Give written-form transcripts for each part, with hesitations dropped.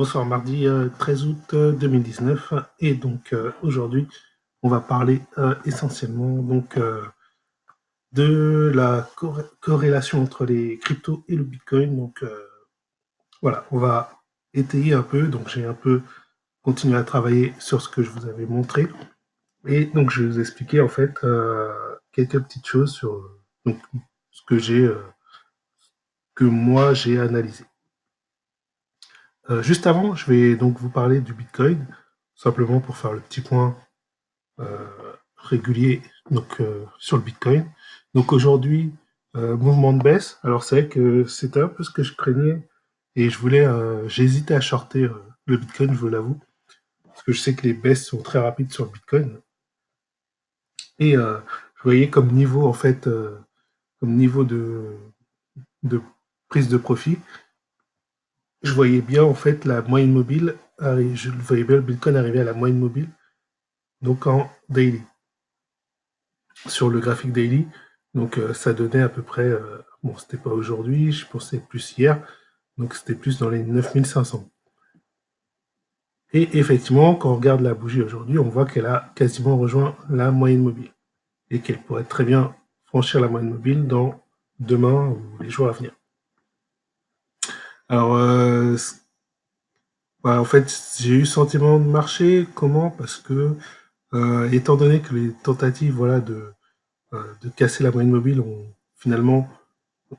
Bonsoir, mardi 13 août 2019 et donc aujourd'hui on va parler essentiellement de la corrélation entre les cryptos et le Bitcoin. Donc voilà, on va étayer un peu, donc j'ai un peu continué à travailler sur ce que je vous avais montré et donc je vais vous expliquer en fait quelques petites choses sur donc, ce que moi j'ai analysé. Juste avant, je vais donc vous parler du Bitcoin, simplement pour faire le petit point euh, régulier sur le Bitcoin. Donc aujourd'hui, mouvement de baisse. Alors c'est vrai que c'était un peu ce que je craignais et j'hésitais à shorter le Bitcoin, je vous l'avoue, parce que je sais que les baisses sont très rapides sur le Bitcoin. Et je voyais comme niveau en fait, comme niveau de prise de profit, je voyais bien en fait la moyenne mobile, je voyais bien le Bitcoin arriver à la moyenne mobile, donc en daily, sur le graphique daily. Donc ça donnait à peu près, bon c'était pas aujourd'hui, je pensais plus hier, donc c'était plus dans les 9500. Et effectivement, quand on regarde la bougie aujourd'hui, on voit qu'elle a quasiment rejoint la moyenne mobile et qu'elle pourrait très bien franchir la moyenne mobile dans demain ou les jours à venir. Alors, en fait, j'ai eu sentiment de marché. Comment? Parce que, étant donné que les tentatives, voilà, de casser la moyenne mobile finalement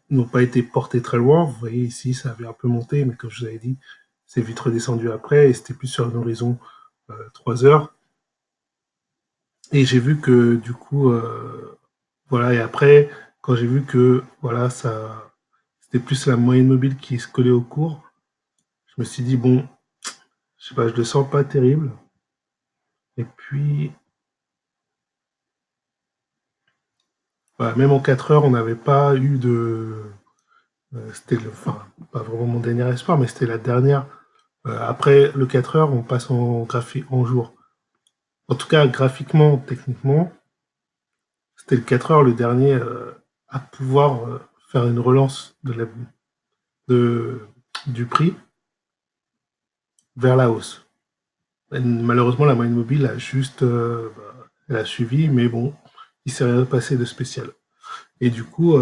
n'ont pas été portées très loin. Vous voyez ici, ça avait un peu monté, mais comme je vous avais dit, c'est vite redescendu après et c'était plus sur un horizon 3 heures. Et j'ai vu que du coup, voilà, et après, quand j'ai vu que voilà, c'était plus la moyenne mobile qui se collait au cours, je me suis dit, bon, je sais pas, je le sens pas terrible. Et puis, voilà, même en 4 heures, on n'avait pas eu de. C'était enfin, pas vraiment mon dernier espoir, mais c'était la dernière. Après le 4 heures, on passe en jour. En tout cas, graphiquement, techniquement, c'était le 4 heures le dernier à pouvoir faire une relance de- du prix vers la hausse. Et malheureusement, la moyenne mobile a juste elle a suivi, mais bon, il s'est rien passé de spécial. Et du coup,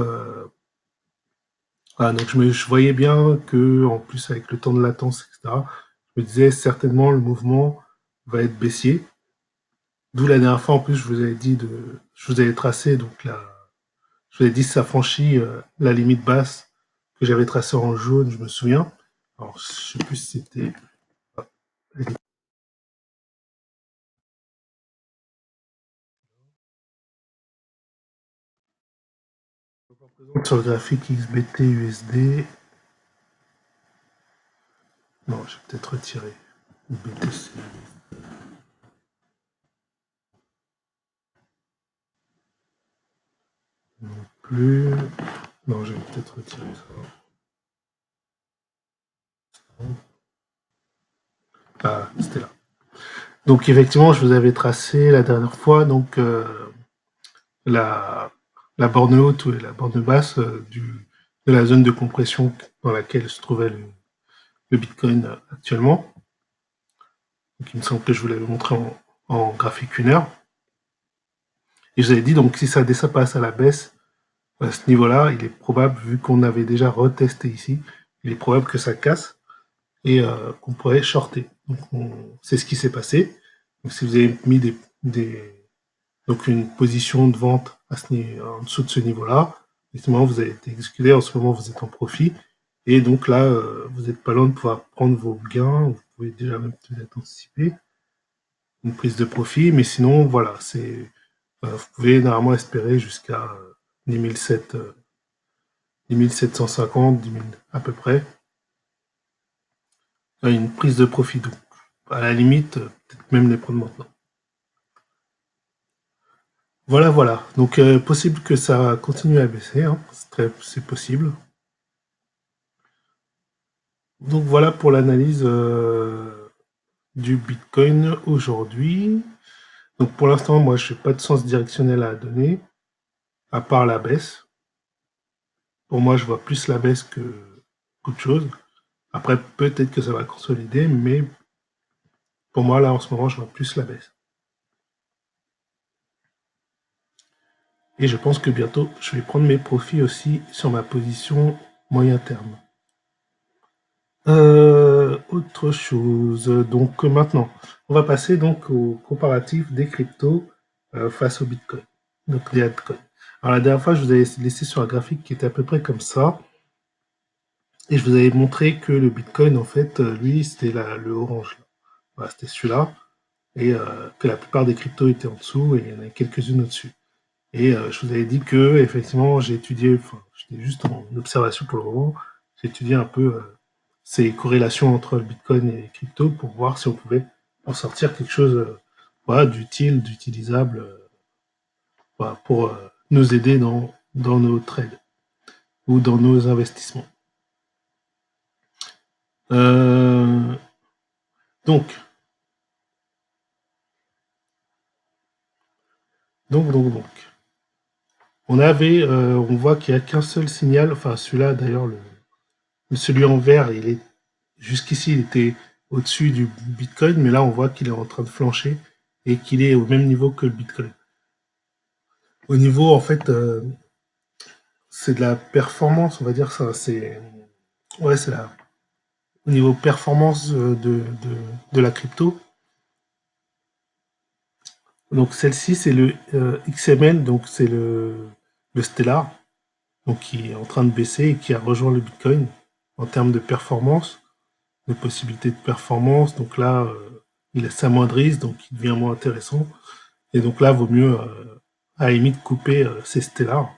voilà, donc je voyais bien que, en plus, avec le temps de latence, etc., je me disais certainement le mouvement va être baissier. D'où la dernière fois, en plus, je vous avais tracé, donc là, je vous avais dit si ça franchit la limite basse que j'avais tracée en jaune, je me souviens. Alors, je sais plus si c'était. Sur le graphique XBT USD. Non, j'ai peut-être retiré. BTC. Non plus. Non, j'ai peut-être retiré ça. Ah, c'était là. Donc effectivement, je vous avais tracé la dernière fois la, la borne haute et la borne basse de la zone de compression dans laquelle se trouvait le Bitcoin actuellement. Donc il me semble que je vous l'avais montré en graphique 1 heure. Et je vous avais dit, donc si ça passe à la baisse, à ce niveau-là, il est probable, vu qu'on avait déjà retesté ici, il est probable que ça casse et qu'on pourrait shorter. Donc c'est ce qui s'est passé. Donc si vous avez mis donc une position de vente en dessous de ce niveau-là, effectivement vous avez été exécuté, en ce moment vous êtes en profit, et donc là vous n'êtes pas loin de pouvoir prendre vos gains, vous pouvez déjà même peut-être anticiper une prise de profit, mais sinon voilà, vous pouvez normalement espérer jusqu'à 10 700, 10 750, 10 000 à peu près, une prise de profit. Donc à la limite, peut-être même les prendre maintenant. Voilà, voilà. Donc possible que ça continue à baisser, hein. C'est possible. Donc voilà pour l'analyse du Bitcoin aujourd'hui. Donc pour l'instant, moi, je n'ai pas de sens directionnel à donner, à part la baisse. Pour moi, je vois plus la baisse qu'autre chose. Après, peut-être que ça va consolider, mais pour moi, là, en ce moment, je vois plus la baisse. Et je pense que bientôt, je vais prendre mes profits aussi sur ma position moyen terme. Autre chose, donc maintenant, on va passer donc au comparatif des cryptos face au Bitcoin, donc des altcoins. Alors la dernière fois, je vous avais laissé sur un graphique qui était à peu près comme ça, et je vous avais montré que le Bitcoin, en fait, lui, c'était le orange. Là. Voilà, c'était celui-là, et que la plupart des cryptos étaient en dessous, et il y en avait quelques-unes au-dessus. Et je vous avais dit que, effectivement, j'ai étudié, enfin, j'étais juste en observation pour le moment, j'ai étudié un peu ces corrélations entre le Bitcoin et les cryptos pour voir si on pouvait en sortir quelque chose voilà, d'utile, d'utilisable voilà, pour nous aider dans nos trades ou dans nos investissements. Euh, donc, donc. On voit qu'il n'y a qu'un seul signal, enfin celui-là d'ailleurs, celui en vert, il est jusqu'ici il était au-dessus du Bitcoin, mais là on voit qu'il est en train de flancher et qu'il est au même niveau que le Bitcoin. Au niveau en fait, c'est de la performance, on va dire ça. C'est ouais, c'est la au niveau performance de la crypto. Donc celle-ci c'est le XML, donc c'est le Stellar, donc qui est en train de baisser et qui a rejoint le Bitcoin en termes de performance, de possibilités de performance. Donc là, il s'amoindrisse, donc il devient moins intéressant. Et donc là, vaut mieux à la limite couper ces stellars,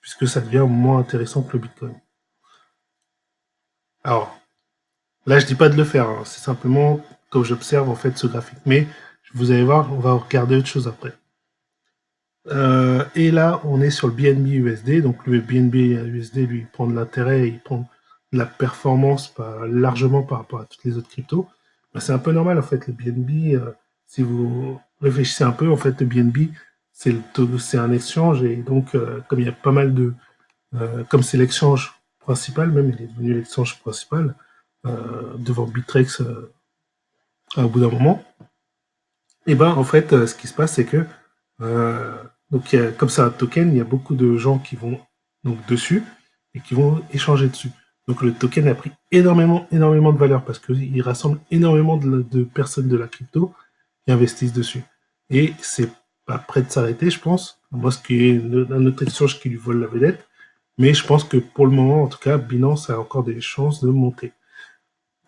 puisque ça devient moins intéressant que le Bitcoin. Alors, là, je dis pas de le faire, hein, c'est simplement comme j'observe en fait ce graphique. Mais vous allez voir, on va regarder autre chose après. Et là, on est sur le BNB USD. Donc le BNB USD, lui, il prend de l'intérêt, il prend de la performance largement par rapport à toutes les autres cryptos. Ben, c'est un peu normal en fait. Le BNB, si vous réfléchissez un peu, en fait, le BNB, c'est un exchange et donc comme il y a pas mal de, comme c'est l'exchange principal, même il est devenu l'exchange principal devant Bittrex au bout d'un moment. Et ben en fait, ce qui se passe, c'est que euh, donc comme c'est un token, il y a beaucoup de gens qui vont donc dessus et qui vont échanger dessus. Donc le token a pris énormément de valeur parce qu'il rassemble énormément de personnes de la crypto qui investissent dessus. Et c'est pas prêt de s'arrêter, je pense. Moi, ce qui est un autre exchange qui lui vole la vedette. Mais je pense que pour le moment, en tout cas, Binance a encore des chances de monter.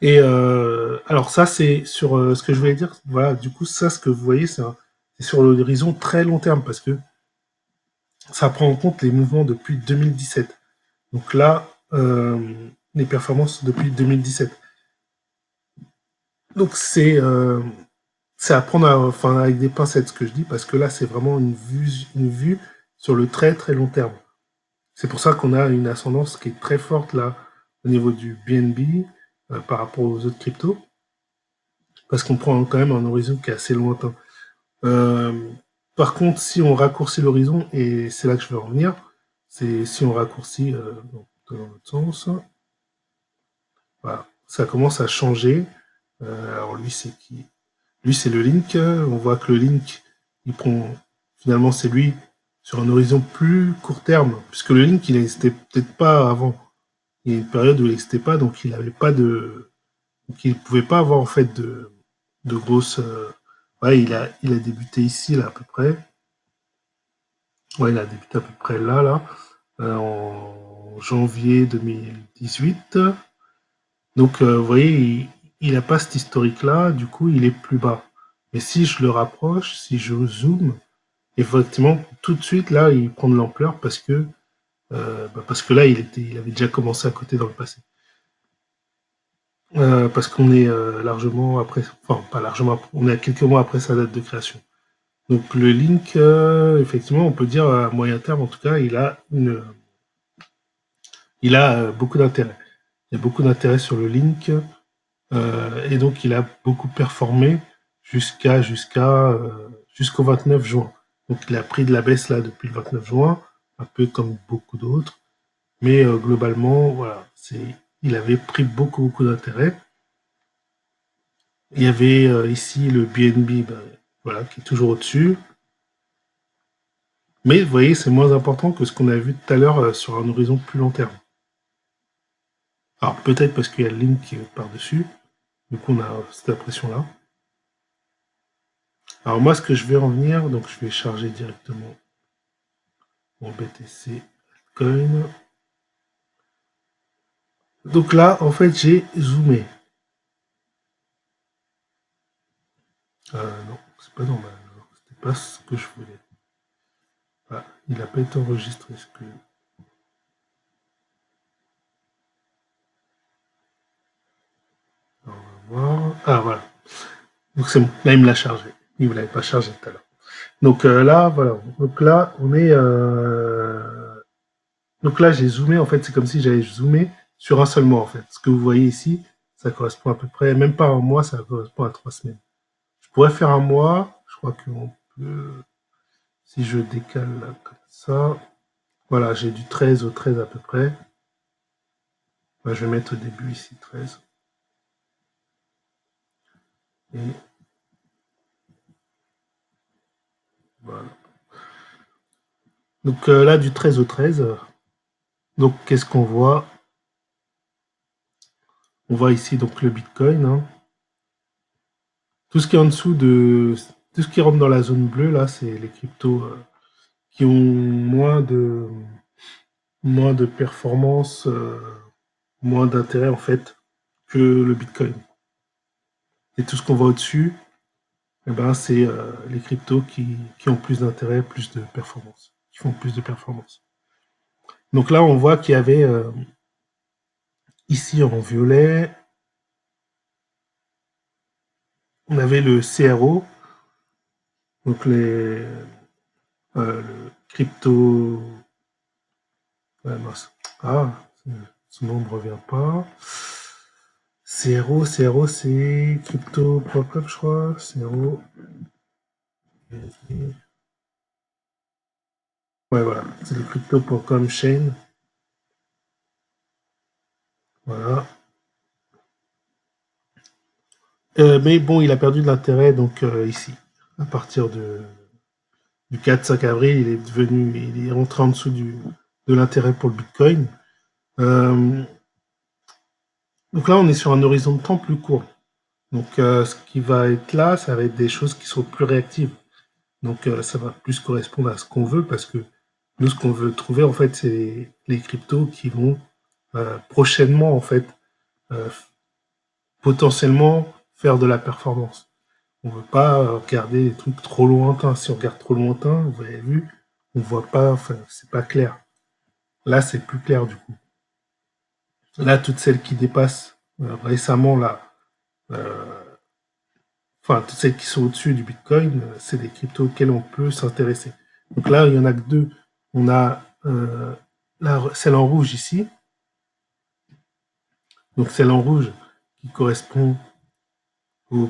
Et alors ça, c'est sur ce que je voulais dire. Voilà, du coup, ça, ce que vous voyez, c'est sur l'horizon très long terme parce que ça prend en compte les mouvements depuis 2017. Donc là, les performances depuis 2017. Donc c'est à prendre enfin, avec des pincettes ce que je dis parce que là, c'est vraiment une vue sur le très long terme. C'est pour ça qu'on a une ascendance qui est très forte là au niveau du BNB par rapport aux autres cryptos parce qu'on prend quand même un horizon qui est assez lointain. Euh, Par contre, si on raccourcit l'horizon, et c'est là que je veux en venir, c'est si on raccourcit dans l'autre sens, voilà, ça commence à changer. Alors lui, c'est qui? Lui, c'est le Link. On voit que le Link, il prend finalement, c'est lui sur un horizon plus court terme, puisque le Link, il n'existait peut-être pas avant. Il y a une période où il n'existait pas, donc il n'avait pas de, donc il ne pouvait pas avoir en fait de grosses. Ouais, il a débuté ici là à peu près. Ouais, il a débuté à peu près là, en janvier 2018. Donc, vous voyez, il n'a pas cet historique-là, du coup, il est plus bas. Mais si je le rapproche, si je zoome, effectivement, tout de suite, là, il prend de l'ampleur parce que là, il avait déjà commencé à côté dans le passé. Parce qu'on est largement après, enfin, pas largement après, on est à quelques mois après sa date de création. Donc, le Link, effectivement, on peut dire à moyen terme, en tout cas, il a beaucoup d'intérêt. Il y a beaucoup d'intérêt sur le Link et donc il a beaucoup performé jusqu'au 29 juin. Donc il a pris de la baisse là depuis le 29 juin, un peu comme beaucoup d'autres, mais globalement voilà, il avait pris beaucoup d'intérêt. Il y avait ici le BNB, ben, voilà, qui est toujours au-dessus. Mais vous voyez, c'est moins important que ce qu'on a vu tout à l'heure sur un horizon plus long terme. Alors peut-être parce qu'il y a le ligne qui est par-dessus, du coup on a cette impression-là. Alors moi, ce que je vais en venir, donc je vais charger directement mon BTC Coin. Donc là, en fait, j'ai zoomé. Non, c'est pas normal. C'était pas ce que je voulais. Ah, il n'a pas été enregistré. Ce que... Alors, on va voir. Ah, voilà. Donc c'est bon. Là, il me l'a chargé. Il ne me l'avait pas chargé tout à l'heure. Donc là, voilà. Donc là, on est. Donc là, j'ai zoomé. En fait, c'est comme si j'avais zoomé sur un seul mois. En fait, ce que vous voyez ici, ça correspond à peu près, même pas à un mois, ça correspond à 3 semaines. Je pourrais faire un mois. Je crois qu'on peut. Si je décale là, comme ça. Voilà, j'ai du 13 au 13 à peu près. Bah, je vais mettre au début ici 13. Et voilà. Donc là, du 13 au 13. Donc qu'est-ce qu'on voit? On voit ici donc le Bitcoin, hein. Tout ce qui est en dessous de... Tout ce qui rentre dans la zone bleue, là, c'est les cryptos qui ont moins de performance, moins d'intérêt en fait que le Bitcoin. Et tout ce qu'on voit au-dessus, eh ben, c'est les cryptos qui ont plus d'intérêt, plus de performance, qui font plus de performance. Donc là, on voit qu'il y avait ici en violet, on avait le CRO, donc le crypto. Ouais, mince. Ah, ce nom ne me revient pas. CRO, c'est crypto.com, je crois. CRO. Ouais, voilà. C'est le crypto.com chain. Voilà. Mais bon, il a perdu de l'intérêt donc ici. À partir du 4-5 avril, il est rentré en dessous de l'intérêt pour le Bitcoin. Euh, donc là, on est sur un horizon de temps plus court. Donc ce qui va être là, ça va être des choses qui sont plus réactives. Donc ça va plus correspondre à ce qu'on veut parce que nous, ce qu'on veut trouver, en fait, c'est les cryptos qui vont prochainement, en fait, euh, potentiellement faire de la performance. On ne veut pas regarder des trucs trop lointains. Si on regarde trop lointain, vous avez vu, on voit pas, enfin, c'est pas clair. Là, c'est plus clair du coup. Là, toutes celles qui dépassent récemment, là, euh, enfin, toutes celles qui sont au-dessus du Bitcoin, c'est des cryptos auxquels on peut s'intéresser. Donc là, il y en a que deux. On a celle en rouge ici, donc celle en rouge qui correspond au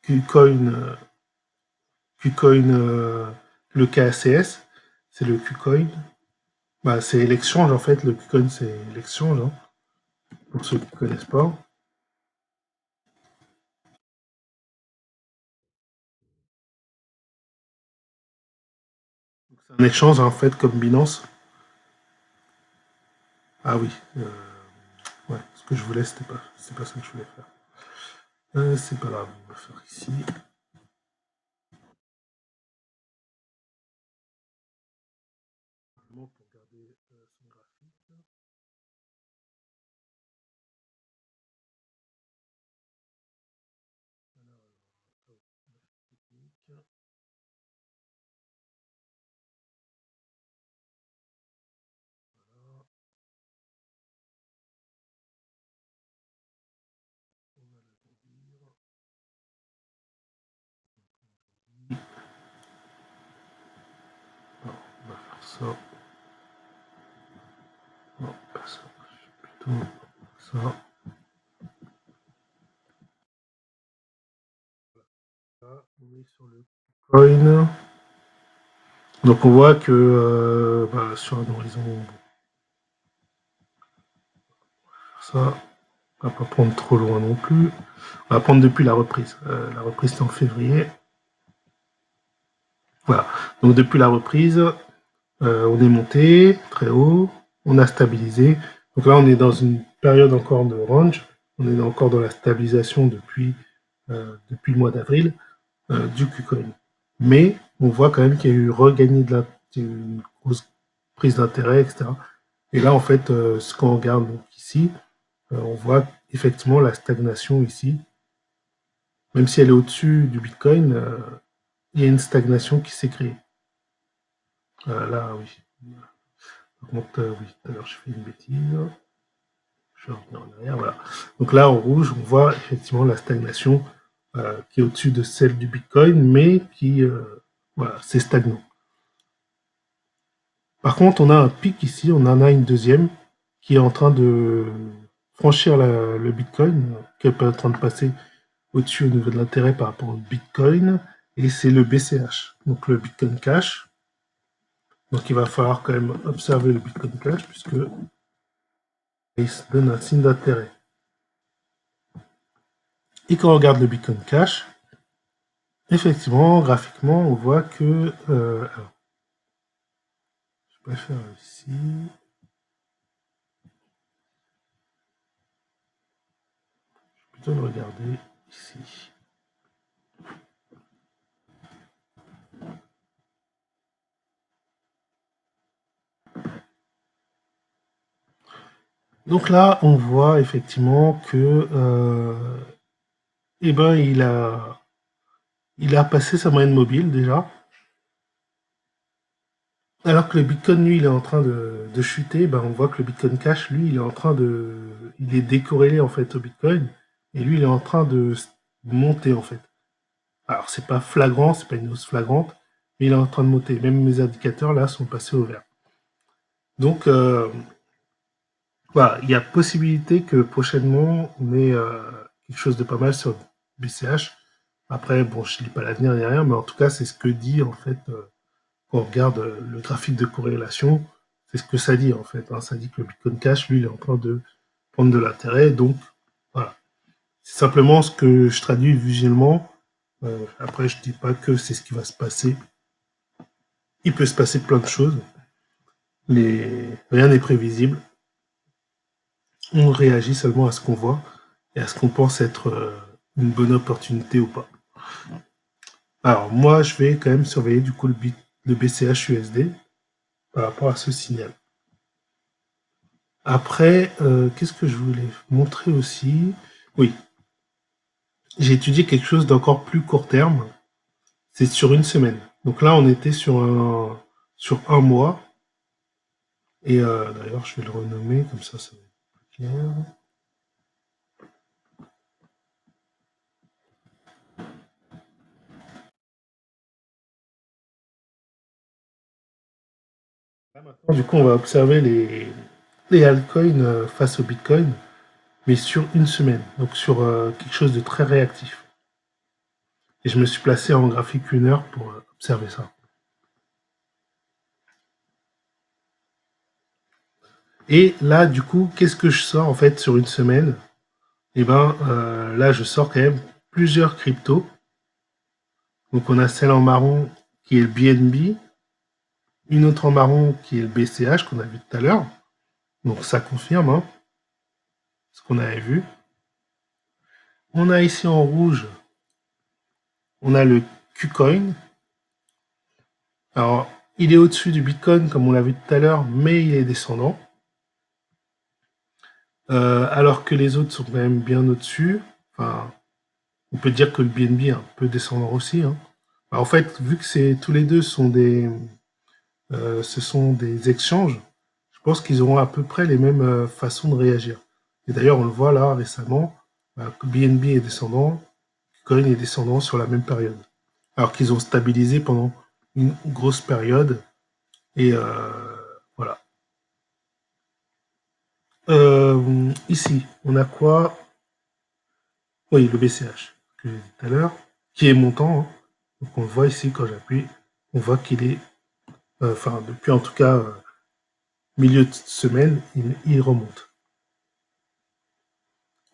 KuCoin, KuCoin le KACS, c'est le KuCoin. Bah, c'est l'exchange en fait, le KuCoin c'est l'exchange, hein, pour ceux qui ne connaissent pas. C'est un échange en fait comme Binance. Ah oui, ouais, ce que je voulais, c'est pas ça que je voulais faire. C'est pas grave, on va faire ici. Pour garder son graphique. Non, on va faire ça. Non, pas ça. Plutôt ça. Là, on est sur le coin. Donc on voit que sur un horizon ça. On va pas prendre trop loin non plus. On va prendre depuis la reprise. La reprise, c'est en février. Voilà. Donc, depuis la reprise, on est monté très haut. On a stabilisé. Donc là, on est dans une période encore de range. On est encore dans la stabilisation depuis le mois d'avril du KuCoin. Mais on voit quand même qu'il y a eu regagné une grosse prise d'intérêt, etc. Et là, en fait, ce qu'on regarde donc, ici, on voit effectivement la stagnation ici. Même si elle est au-dessus du Bitcoin, il y a une stagnation qui s'est créée. Là, oui. Par contre, oui, tout à l'heure, je fais une bêtise. Je reviens en arrière, voilà. Donc là, en rouge, on voit effectivement la stagnation qui est au-dessus de celle du Bitcoin, mais qui, voilà, c'est stagnant. Par contre, on a un pic ici, on en a une deuxième qui est en train de franchir le Bitcoin, qui est en train de passer au-dessus au niveau de l'intérêt par rapport au Bitcoin, et c'est le BCH, donc le Bitcoin Cash. Donc il va falloir quand même observer le Bitcoin Cash, puisque il se donne un signe d'intérêt. Et quand on regarde le Bitcoin Cash, effectivement, graphiquement, on voit que... alors, je préfère ici... Je vais plutôt le regarder ici. Donc là, on voit effectivement que eh ben, il a passé sa moyenne mobile déjà. Alors que le Bitcoin, lui, il est en train de chuter, ben, on voit que le Bitcoin Cash, lui, il est en train de... Il est décorrélé, en fait, au Bitcoin. Et lui, il est en train de monter, en fait. Alors, c'est pas flagrant, c'est pas une hausse flagrante, mais il est en train de monter. Même mes indicateurs, là, sont passés au vert. Donc, voilà, il y a possibilité que prochainement, on ait quelque chose de pas mal sur BCH. Après, bon, je ne lis pas l'avenir ni rien, mais en tout cas, c'est ce que dit, en fait, quand on regarde le graphique de corrélation, c'est ce que ça dit, en fait. Hein. Ça dit que le Bitcoin Cash, lui, il est en train de prendre de l'intérêt. Donc, voilà. C'est simplement ce que je traduis visuellement. Après, je ne dis pas que c'est ce qui va se passer. Il peut se passer plein de choses. Rien n'est prévisible. On réagit seulement à ce qu'on voit et à ce qu'on pense être une bonne opportunité ou pas. Alors, moi, je vais quand même surveiller du coup le BCH USD par rapport à ce signal. Après, qu'est-ce que je voulais montrer aussi? Oui, j'ai étudié quelque chose d'encore plus court terme. C'est sur une semaine. Donc là, on était sur un mois. Et d'ailleurs, je vais le renommer, comme ça va être plus clair. Là, maintenant, du coup, on va observer les altcoins face au Bitcoin, mais sur une semaine. Donc sur quelque chose de très réactif. Et je me suis placé en graphique 1 heure pour observer ça. Et là, du coup, qu'est-ce que je sors en fait sur une semaine? Et ben là, je sors quand même plusieurs cryptos. Donc on a celle en marron qui est le BNB, une autre en marron qui est le BCH qu'on a vu tout à l'heure. Donc ça confirme hein, ce qu'on avait vu. On a ici en rouge, on a le KuCoin. Alors, il est au-dessus du Bitcoin comme on l'a vu tout à l'heure, mais il est descendant. Alors que les autres sont quand même bien au-dessus. Enfin, on peut dire que le BNB est un peu descendant aussi. Hein. En fait, vu que tous les deux sont ce sont des exchanges, je pense qu'ils auront à peu près les mêmes façons de réagir. Et d'ailleurs, on le voit là récemment, que BNB est descendant, Coin est descendant sur la même période. Alors qu'ils ont stabilisé pendant une grosse période. Et voilà. Ici, on a quoi? Oui, le BCH, que j'ai dit tout à l'heure, qui est montant. Hein. Donc on le voit ici quand j'appuie, on voit qu'il est, enfin depuis en tout cas milieu de semaine, il remonte.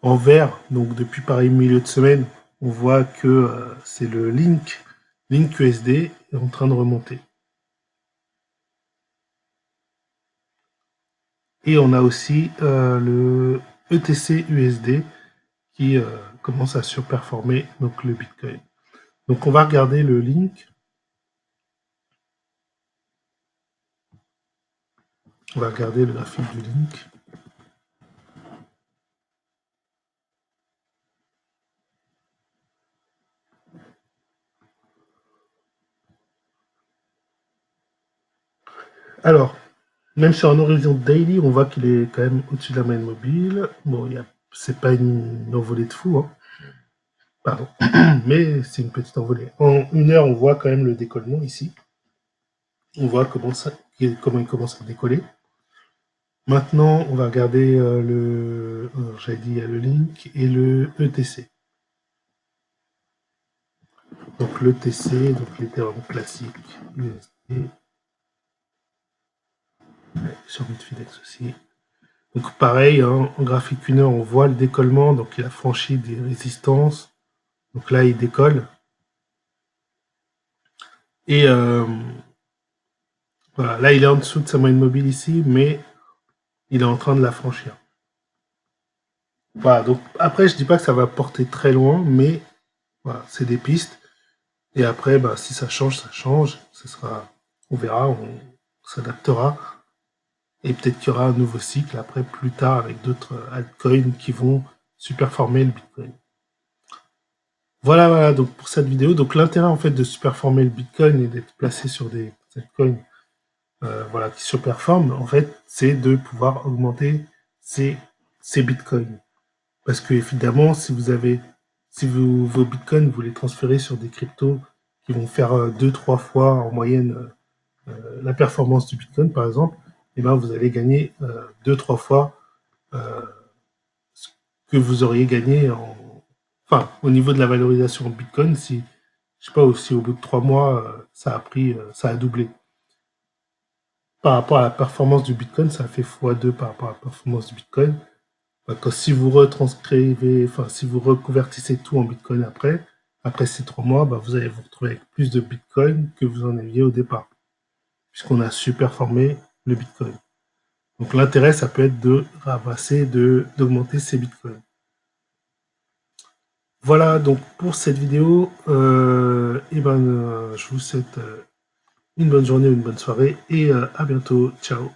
En vert, donc depuis pareil milieu de semaine, on voit que c'est le Link USD est en train de remonter. Et on a aussi le ETC USD qui commence à surperformer donc le Bitcoin. Donc on va regarder le Link. On va regarder le graphique du Link. Alors, même sur un horizon daily, on voit qu'il est quand même au-dessus de la moyenne mobile. Bon, c'est pas une envolée de fou, hein. Pardon, mais c'est une petite envolée. En 1 heure, on voit quand même le décollement ici. On voit comment il commence à décoller. Maintenant, on va regarder j'avais dit, il y a le Link et le ETC. Donc l'ETC, donc l'Ethereum classique, USD, sur Bitfinex aussi. Donc pareil, hein, en graphique 1 heure, on voit le décollement, donc il a franchi des résistances. Donc là, il décolle. Et voilà, là, il est en dessous de sa moyenne mobile ici, mais il est en train de la franchir. Voilà, donc après, je dis pas que ça va porter très loin, mais voilà, c'est des pistes. Et après, bah, si ça change, ça change. On verra, on s'adaptera. Et peut-être qu'il y aura un nouveau cycle après, plus tard, avec d'autres altcoins qui vont superformer le Bitcoin. Voilà, donc pour cette vidéo. Donc l'intérêt en fait de superformer le Bitcoin et d'être placé sur des altcoins voilà, qui surperforment, en fait, c'est de pouvoir augmenter ces bitcoins. Parce que évidemment, si vos bitcoins, vous les transférez sur des cryptos qui vont faire 2-3 fois en moyenne la performance du bitcoin, par exemple, et ben vous allez gagner 2-3 fois ce que vous auriez gagné enfin, au niveau de la valorisation en bitcoin, si, je sais pas, si au bout de 3 mois, ça a doublé. Par rapport à la performance du bitcoin, ça a fait x2 par rapport à la performance du bitcoin. Si vous retranscrivez, enfin, si vous reconvertissez tout en bitcoin après ces 3 mois, bah, vous allez vous retrouver avec plus de bitcoin que vous en aviez au départ, puisqu'on a superformé le bitcoin. Donc l'intérêt, ça peut être de ramasser, d'augmenter ces bitcoins. Voilà donc pour cette vidéo. Je vous souhaite une bonne journée, une bonne soirée et à bientôt. Ciao.